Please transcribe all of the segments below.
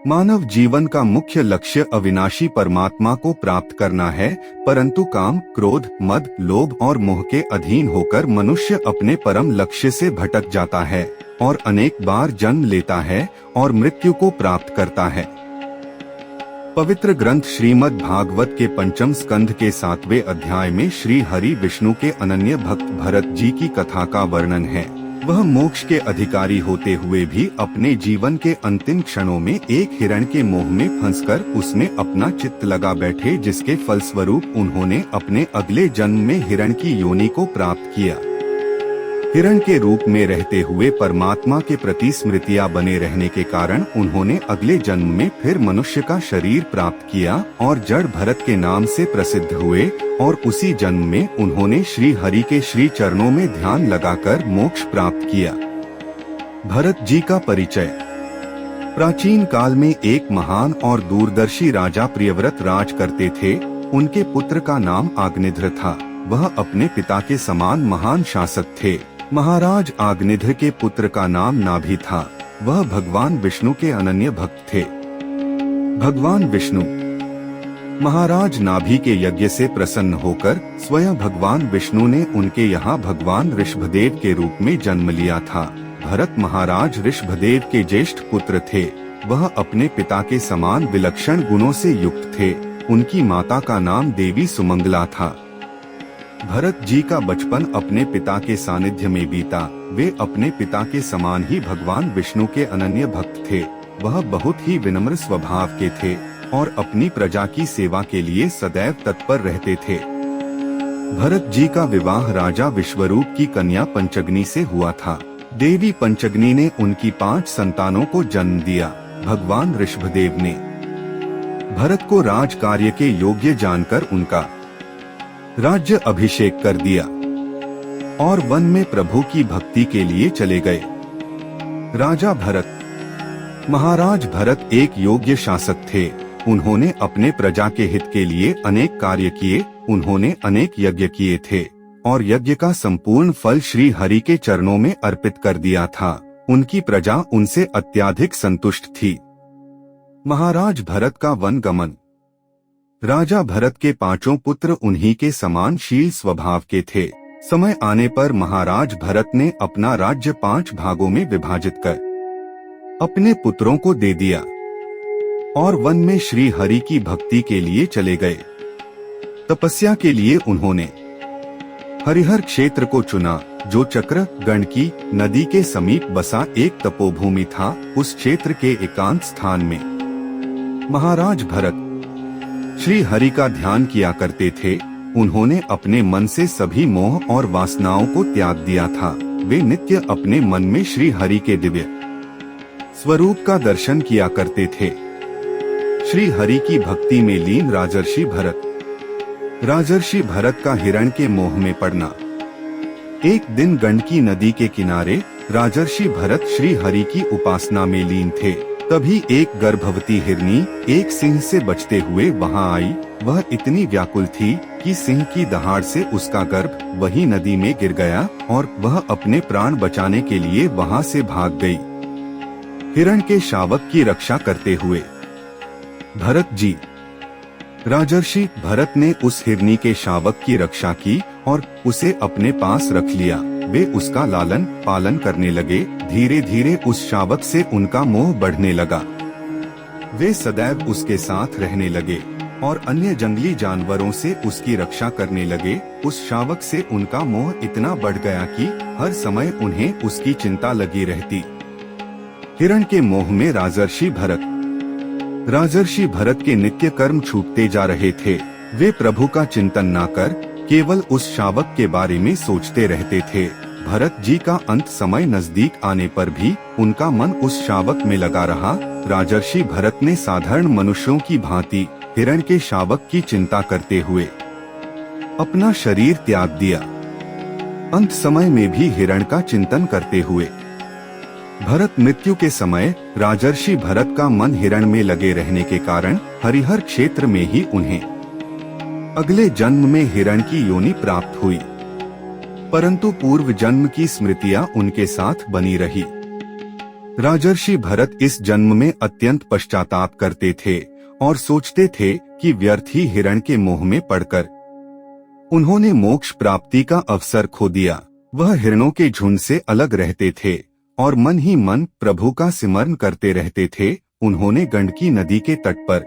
मानव जीवन का मुख्य लक्ष्य अविनाशी परमात्मा को प्राप्त करना है, परंतु काम, क्रोध, मद, लोभ और मोह के अधीन होकर मनुष्य अपने परम लक्ष्य से भटक जाता है और अनेक बार जन्म लेता है और मृत्यु को प्राप्त करता है। पवित्र ग्रंथ श्रीमद् भागवत के पंचम स्कंध के 7वें अध्याय में श्री हरि विष्णु के अनन्य भक्त भरत जी की कथा का वर्णन है। वह मोक्ष के अधिकारी होते हुए भी अपने जीवन के अंतिम क्षणों में एक हिरण के मोह में फंसकर उसमें अपना चित्त लगा बैठे, जिसके फलस्वरूप उन्होंने अपने अगले जन्म में हिरण की योनि को प्राप्त किया। हिरण के रूप में रहते हुए परमात्मा के प्रति स्मृतियां बने रहने के कारण उन्होंने अगले जन्म में फिर मनुष्य का शरीर प्राप्त किया और जड़ भरत के नाम से प्रसिद्ध हुए और उसी जन्म में उन्होंने श्री हरि के श्री चरणों में ध्यान लगाकर मोक्ष प्राप्त किया। भरत जी का परिचय। प्राचीन काल में एक महान और दूरदर्शी राजा प्रियव्रत राज करते थे। उनके पुत्र का नाम आग्निध्र था। वह अपने पिता के समान महान शासक थे। महाराज आग्निध्र के पुत्र का नाम नाभि था। वह भगवान विष्णु के अनन्य भक्त थे। भगवान विष्णु महाराज नाभि के यज्ञ से प्रसन्न होकर स्वयं भगवान विष्णु ने उनके यहाँ भगवान ऋषभदेव के रूप में जन्म लिया था। भरत महाराज ऋषभदेव के ज्येष्ठ पुत्र थे। वह अपने पिता के समान विलक्षण गुणों से युक्त थे। उनकी माता का नाम देवी सुमंगला था। भरत जी का बचपन अपने पिता के सानिध्य में बीता। वे अपने पिता के समान ही भगवान विष्णु के अनन्य भक्त थे। वह बहुत ही विनम्र स्वभाव के थे और अपनी प्रजा की सेवा के लिए सदैव तत्पर रहते थे। भरत जी का विवाह राजा विश्वरूप की कन्या पंचग्नि से हुआ था। देवी पंचग्नि ने उनकी 5 संतानों को जन्म दिया। भगवान ऋषभदेव ने भरत को राज कार्य के योग्य जानकर उनका राज्य अभिषेक कर दिया और वन में प्रभु की भक्ति के लिए चले गए। राजा भरत महाराज भरत एक योग्य शासक थे। उन्होंने अपने प्रजा के हित के लिए अनेक कार्य किए। उन्होंने अनेक यज्ञ किए थे और यज्ञ का संपूर्ण फल श्री हरि के चरणों में अर्पित कर दिया था। उनकी प्रजा उनसे अत्यधिक संतुष्ट थी। महाराज भरत का वन गमन। राजा भरत के 5 पुत्र उन्हीं के समान शील स्वभाव के थे। समय आने पर महाराज भरत ने अपना राज्य 5 भागों में विभाजित कर अपने पुत्रों को दे दिया और वन में श्री हरि की भक्ति के लिए चले गए। तपस्या के लिए उन्होंने हरिहर क्षेत्र को चुना, जो चक्र गंडकी नदी के समीप बसा एक तपोभूमि था। उस क्षेत्र के एकांत स्थान में महाराज भरत श्री हरि का ध्यान किया करते थे। उन्होंने अपने मन से सभी मोह और वासनाओं को त्याग दिया था। वे नित्य अपने मन में श्री हरि के दिव्य स्वरूप का दर्शन किया करते थे। श्री हरि की भक्ति में लीन राजर्षि भरत का हिरण के मोह में पड़ना। एक दिन गंडकी नदी के किनारे राजर्षि भरत श्री हरि की उपासना में लीन थे। तभी एक गर्भवती हिरनी एक सिंह से बचते हुए वहां आई। वह इतनी व्याकुल थी कि सिंह की दहाड़ से उसका गर्भ वही नदी में गिर गया और वह अपने प्राण बचाने के लिए वहां से भाग गई। हिरण के शावक की रक्षा करते हुए भरत जी राजर्षि भरत ने उस हिरनी के शावक की रक्षा की और उसे अपने पास रख लिया। वे उसका लालन पालन करने लगे। धीरे धीरे उस शावक से उनका मोह बढ़ने लगा। वे सदैव उसके साथ रहने लगे और अन्य जंगली जानवरों से उसकी रक्षा करने लगे। उस शावक से उनका मोह इतना बढ़ गया कि हर समय उन्हें उसकी चिंता लगी रहती। हिरण के मोह में राजर्षि भरत के नित्य कर्म छूटते जा रहे थे। वे प्रभु का चिंतन न कर केवल उस शावक के बारे में सोचते रहते थे। भरत जी का अंत समय नजदीक आने पर भी उनका मन उस शावक में लगा रहा। राजर्षि भरत ने साधारण मनुष्यों की भांति हिरण के शावक की चिंता करते हुए अपना शरीर त्याग दिया। अंत समय में भी हिरण का चिंतन करते हुए भरत मृत्यु के समय राजर्षि भरत का मन हिरण में लगे रहने के कारण हरिहर क्षेत्र में ही उन्हें अगले जन्म में हिरण की योनि प्राप्त हुई, परंतु पूर्व जन्म की स्मृतियां उनके साथ बनी रही। राजर्षि भरत इस जन्म में अत्यंत पश्चाताप करते थे और सोचते थे कि व्यर्थ ही हिरण के मोह में पड़कर उन्होंने मोक्ष प्राप्ति का अवसर खो दिया। वह हिरणों के झुंड से अलग रहते थे और मन ही मन प्रभु का सिमरन करते रहते थे। उन्होंने गंडकी नदी के तट पर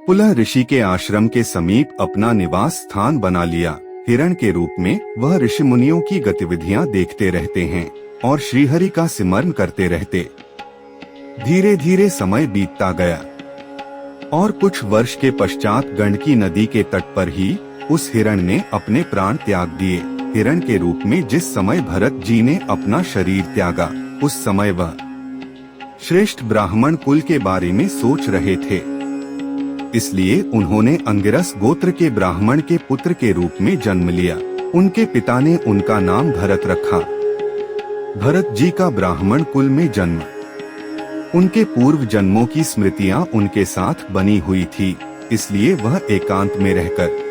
पुलह ऋषि के आश्रम के समीप अपना निवास स्थान बना लिया। हिरण के रूप में वह ऋषि मुनियों की गतिविधियां देखते रहते हैं और श्रीहरि का सिमरन करते रहते। धीरे धीरे समय बीतता गया और कुछ वर्ष के पश्चात गंडकी नदी के तट पर ही उस हिरण ने अपने प्राण त्याग दिए। हिरण के रूप में जिस समय भरत जी ने अपना शरीर त्यागा, उस समय वह श्रेष्ठ ब्राह्मण कुल के बारे में सोच रहे थे। इसलिए उन्होंने अंगिरस गोत्र के ब्राह्मण के पुत्र के रूप में जन्म लिया। उनके पिता ने उनका नाम भरत रखा। भरत जी का ब्राह्मण कुल में जन्म उनके पूर्व जन्मों की स्मृतियां उनके साथ बनी हुई थी, इसलिए वह एकांत में रहकर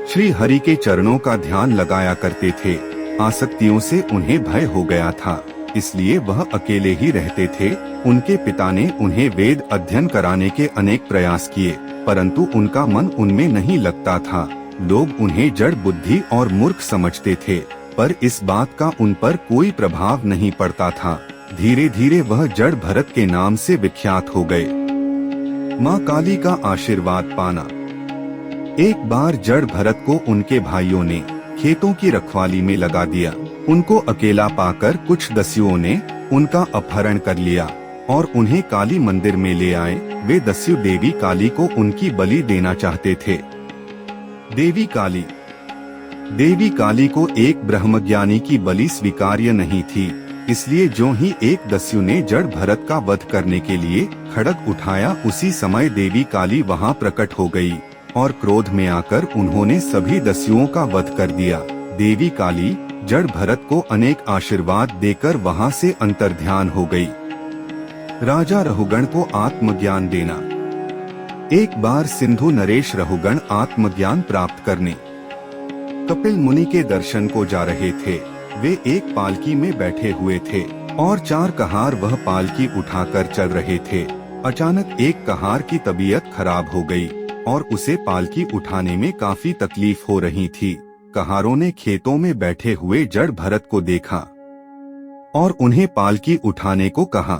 श्री हरि के चरणों का ध्यान लगाया करते थे। आसक्तियों से उन्हें भय हो गया था, इसलिए वह अकेले ही रहते थे। उनके पिता ने उन्हें वेद अध्ययन कराने के अनेक प्रयास किए, परंतु उनका मन उनमें नहीं लगता था। लोग उन्हें जड़ बुद्धि और मूर्ख समझते थे, पर इस बात का उन पर कोई प्रभाव नहीं पड़ता था। धीरे धीरे वह जड़ भरत के नाम से विख्यात हो गए। माँ काली का आशीर्वाद पाना। एक बार जड़ भरत को उनके भाइयों ने खेतों की रखवाली में लगा दिया। उनको अकेला पाकर कुछ दस्युओं ने उनका अपहरण कर लिया और उन्हें काली मंदिर में ले आए। वे दस्यु देवी काली को उनकी बलि देना चाहते थे। देवी काली को एक ब्रह्मज्ञानी की बलि स्वीकार्य नहीं थी, इसलिए जो ही एक दस्यु ने जड़ भरत का वध करने के लिए खड्ग उठाया, उसी समय देवी काली वहां प्रकट हो गई और क्रोध में आकर उन्होंने सभी दस्युओं का वध कर दिया। देवी काली जड़ भरत को अनेक आशीर्वाद देकर वहां से अंतर्ध्यान हो गई। राजा रहुगण को आत्मज्ञान देना। एक बार सिंधु नरेश रहुगण आत्मज्ञान प्राप्त करने कपिल मुनि के दर्शन को जा रहे थे। वे एक पालकी में बैठे हुए थे और 4 कहार वह पालकी उठाकर चल रहे थे। अचानक एक कहार की तबीयत खराब हो गई और उसे पालकी उठाने में काफी तकलीफ हो रही थी। कहारों ने खेतों में बैठे हुए जड़ भरत को देखा और उन्हें पालकी उठाने को कहा।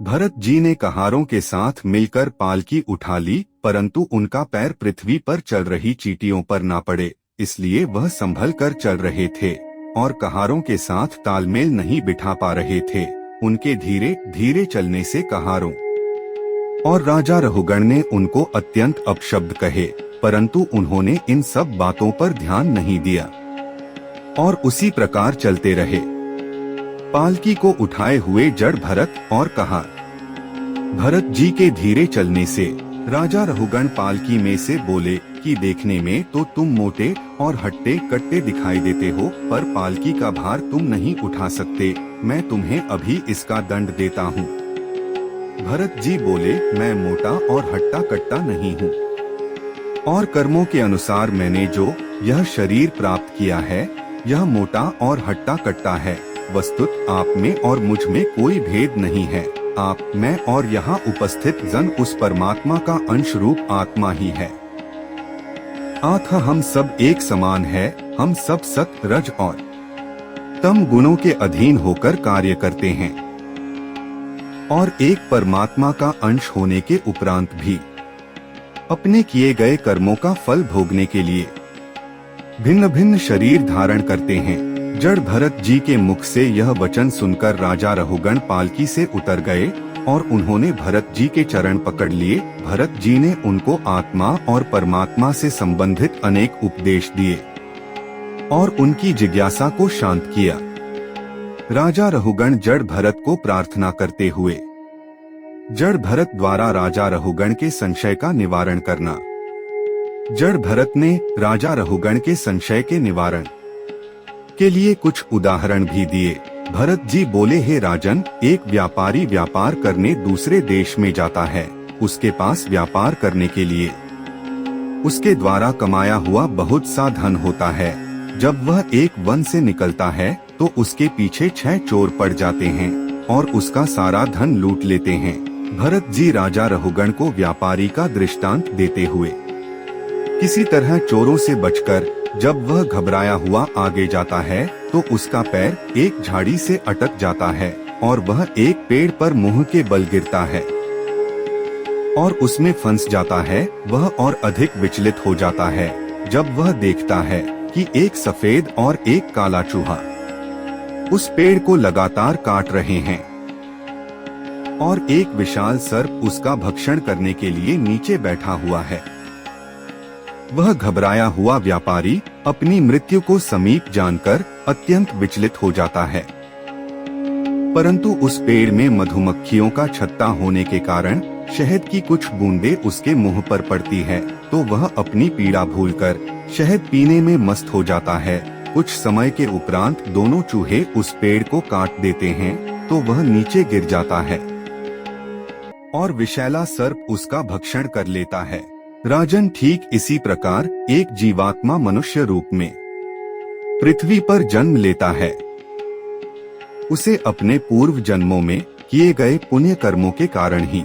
भरत जी ने कहारों के साथ मिलकर पालकी उठा ली, परंतु उनका पैर पृथ्वी पर चल रही चींटियों पर ना पड़े, इसलिए वह संभल कर चल रहे थे और कहारों के साथ तालमेल नहीं बिठा पा रहे थे। उनके धीरे धीरे चलने से कहारों और राजा रहुगण ने उनको अत्यंत अपशब्द कहे, परंतु उन्होंने इन सब बातों पर ध्यान नहीं दिया और उसी प्रकार चलते रहे। पालकी को उठाए हुए जड़ भरत और कहार। भरत जी के धीरे चलने से राजा रहुगण पालकी में से बोले कि देखने में तो तुम मोटे और हट्टे कट्टे दिखाई देते हो, पर पालकी का भार तुम नहीं उठा सकते। मैं तुम्हें अभी इसका दंड देता हूँ। भरत जी बोले, मैं मोटा और हट्टा कट्टा नहीं हूँ और कर्मों के अनुसार मैंने जो यह शरीर प्राप्त किया है, यह मोटा और हट्टा कट्टा है। वस्तुत आप में और मुझ में कोई भेद नहीं है। आप, मैं और यहाँ उपस्थित जन उस परमात्मा का अंश रूप आत्मा ही है। अतः हम सब एक समान है। हम सब सत, रज और तम गुणों के अधीन होकर कार्य करते हैं और एक परमात्मा का अंश होने के उपरांत भी अपने किए गए कर्मों का फल भोगने के लिए भिन्न भिन्न शरीर धारण करते हैं। जड़ भरत जी के मुख से यह वचन सुनकर राजा रहुगण पालकी से उतर गए और उन्होंने भरत जी के चरण पकड़ लिए। भरत जी ने उनको आत्मा और परमात्मा से संबंधित अनेक उपदेश दिए और उनकी जिज्ञासा को शांत किया। राजा रहुगण जड़ भरत को प्रार्थना करते हुए जड़ भरत द्वारा राजा रहुगण के संशय का निवारण करना। जड़ भरत ने राजा रहुगण के संशय के निवारण के लिए कुछ उदाहरण भी दिए। भरत जी बोले, हे राजन, एक व्यापारी व्यापार करने दूसरे देश में जाता है। उसके पास व्यापार करने के लिए उसके द्वारा कमाया हुआ बहुत सा धन होता है। जब वह एक वन से निकलता है तो उसके पीछे 6 चोर पड़ जाते हैं। और उसका सारा धन लूट लेते हैं। भरत जी राजा रहुगण को व्यापारी का दृष्टांत देते हुए किसी तरह चोरों से बचकर जब वह घबराया हुआ आगे जाता है तो उसका पैर एक झाड़ी से अटक जाता है और वह एक पेड़ पर मुंह के बल गिरता है और उसमें फंस जाता है। वह और अधिक विचलित हो जाता है जब वह देखता है कि एक सफेद और एक काला चूहा उस पेड़ को लगातार काट रहे हैं और एक विशाल सर्प उसका भक्षण करने के लिए नीचे बैठा हुआ है। वह घबराया हुआ व्यापारी अपनी मृत्यु को समीप जानकर अत्यंत विचलित हो जाता है, परंतु उस पेड़ में मधुमक्खियों का छत्ता होने के कारण शहद की कुछ बूंदें उसके मुंह पर पड़ती है तो वह अपनी पीड़ा भूलकर शहद पीने में मस्त हो जाता है। कुछ समय के उपरांत दोनों चूहे उस पेड़ को काट देते हैं तो वह नीचे गिर जाता है और विषैला सर्प उसका भक्षण कर लेता है। राजन, ठीक इसी प्रकार एक जीवात्मा मनुष्य रूप में पृथ्वी पर जन्म लेता है। उसे अपने पूर्व जन्मों में किए गए पुण्य कर्मों के कारण ही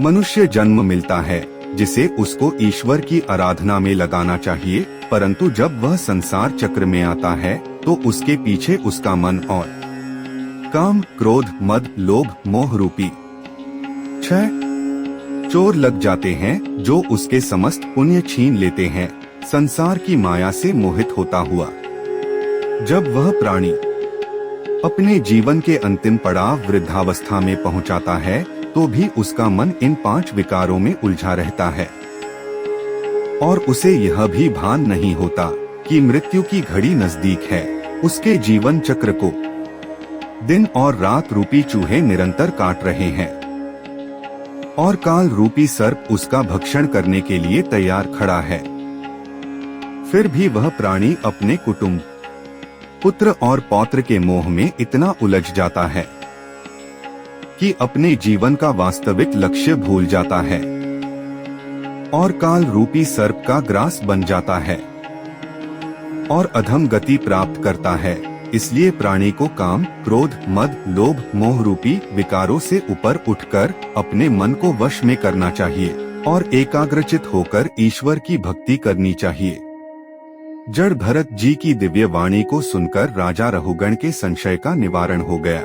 मनुष्य जन्म मिलता है, जिसे उसको ईश्वर की आराधना में लगाना चाहिए। परंतु जब वह संसार चक्र में आता है तो उसके पीछे उसका मन और काम, क्रोध, मद, लोभ, मोह रूपी 6 चोर लग जाते हैं जो उसके समस्त पुण्य छीन लेते हैं। संसार की माया से मोहित होता हुआ जब वह प्राणी अपने जीवन के अंतिम पड़ाव वृद्धावस्था में पहुंचाता है तो भी उसका मन इन 5 विकारों में उलझा रहता है और उसे यह भी भान नहीं होता कि मृत्यु की घड़ी नजदीक है। उसके जीवन चक्र को दिन और रात रूपी चूहे निरंतर काट रहे हैं और काल रूपी सर्प उसका भक्षण करने के लिए तैयार खड़ा है। फिर भी वह प्राणी अपने कुटुंब, पुत्र और पौत्र के मोह में इतना उलझ जाता है कि अपने जीवन का वास्तविक लक्ष्य भूल जाता है और काल रूपी सर्प का ग्रास बन जाता है और अधम गति प्राप्त करता है। इसलिए प्राणी को काम, क्रोध, मद, लोभ, मोह रूपी विकारों से ऊपर उठकर अपने मन को वश में करना चाहिए और एकाग्रचित होकर ईश्वर की भक्ति करनी चाहिए। जड़ भरत जी की दिव्य वाणी को सुनकर राजा रहुगण के संशय का निवारण हो गया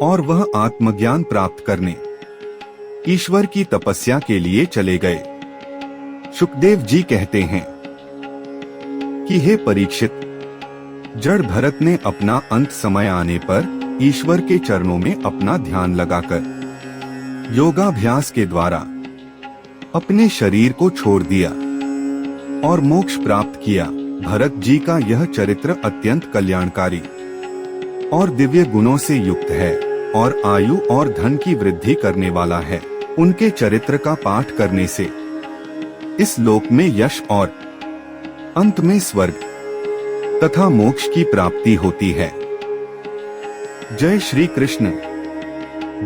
और वह आत्मज्ञान प्राप्त करने ईश्वर की तपस्या के लिए चले गए। शुकदेव जी कहते हैं कि हे परीक्षित, जड़ भरत ने अपना अंत समय आने पर ईश्वर के चरणों में अपना ध्यान लगाकर योगाभ्यास के द्वारा अपने शरीर को छोड़ दिया और मोक्ष प्राप्त किया। भरत जी का यह चरित्र अत्यंत कल्याणकारी और दिव्य गुणों से युक्त है और आयु और धन की वृद्धि करने वाला है। उनके चरित्र का पाठ करने से इस लोक में यश और अंत में स्वर्ग तथा मोक्ष की प्राप्ति होती है। जय श्री कृष्ण।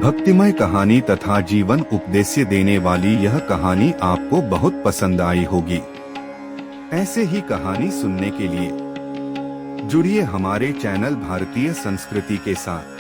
भक्तिमय कहानी तथा जीवन उपदेश देने वाली यह कहानी आपको बहुत पसंद आई होगी। ऐसे ही कहानी सुनने के लिए जुड़िए हमारे चैनल भारतीय संस्कृति के साथ।